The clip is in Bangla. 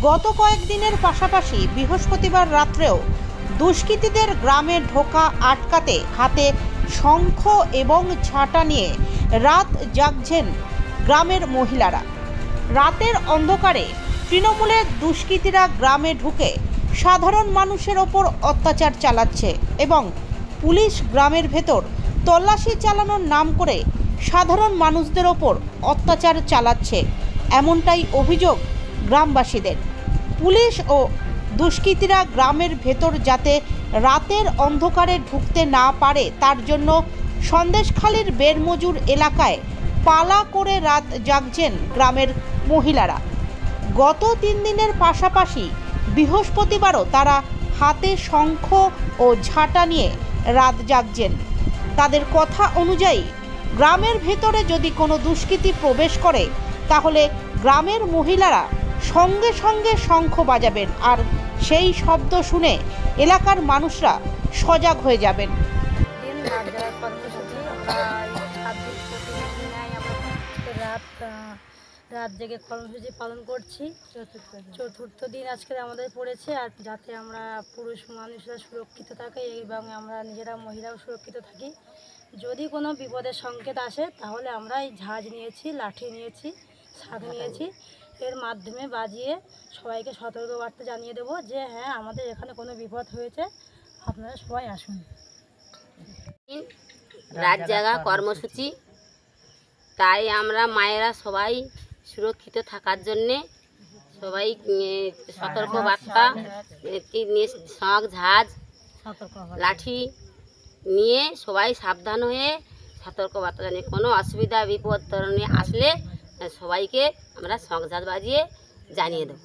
গত কয়েকদিনের পাশাপাশি বৃহস্পতিবার রাত্রেও দুষ্কৃতীদের গ্রামে ঢোকা আটকাতে হাতে শঙ্খ এবং ঝাঁটা নিয়ে রাত জাগছেন গ্রামের মহিলারা। রাতের অন্ধকারে তৃণমূলের দুষ্কৃতীরা গ্রামে ঢুকে সাধারণ মানুষের ওপর অত্যাচার চালাচ্ছে এবং পুলিশ গ্রামের ভেতর তল্লাশি চালানোর নাম করে সাধারণ মানুষদের ওপর অত্যাচার চালাচ্ছে, এমনটাই অভিযোগ গ্রামবাসীদের। পুলিশ ও দুষ্কৃতীরা গ্রামের ভেতর যাতে রাতের অন্ধকারে ঢুকতে না পারে তার জন্য সন্দেশখালীর বেরমজুর এলাকায় পালা করে রাত জাগছেন গ্রামের মহিলারা। গত 3 দিনের পাশাপাশি বৃহস্পতিবারও তারা হাতে শঙ্খ ও ঝাঁটা নিয়ে রাত জাগছেন। তাদের কথা অনুযায়ী গ্রামের ভেতরে যদি কোনো দুষ্কৃতী প্রবেশ করে তাহলে গ্রামের মহিলারা সঙ্গে সঙ্গে শঙ্খ বাজাবেন আর সেই শব্দ শুনে এলাকার মানুষরা সজাগ হয়ে যাবেন। রাত জেগে কর্মসূচি পালন করছি। চতুর্থ দিন আজকে আমাদের পড়েছে, আর যাতে আমরা পুরুষ মানুষরা সুরক্ষিত থাকে এবং আমরা নিজেরা মহিলাও সুরক্ষিত থাকি। যদি কোনো বিপদের সংকেত আসে তাহলে আমরা এই ঝাঁজ নিয়েছি, লাঠি নিয়েছি, শাক নিয়েছি, এর মাধ্যমে বাজিয়ে সবাইকে সতর্কবার্তা জানিয়ে দেবো যে হ্যাঁ আমাদের এখানে কোনো বিপদ হয়েছে, আপনারা সবাই আসুন। রাত জাগা কর্মসূচি, তাই আমরা মায়েরা সবাই সুরক্ষিত থাকার জন্যে সবাই সতর্কবার্তা শখ ঝাঁজ লাঠি নিয়ে সবাই সাবধান হয়ে সতর্কবার্তা জানিয়ে কোনো অসুবিধা বিপদ ধরনের আসলে সবাইকে আমরা শখ ঝাঁজ বাজিয়ে জানিয়ে দেবো।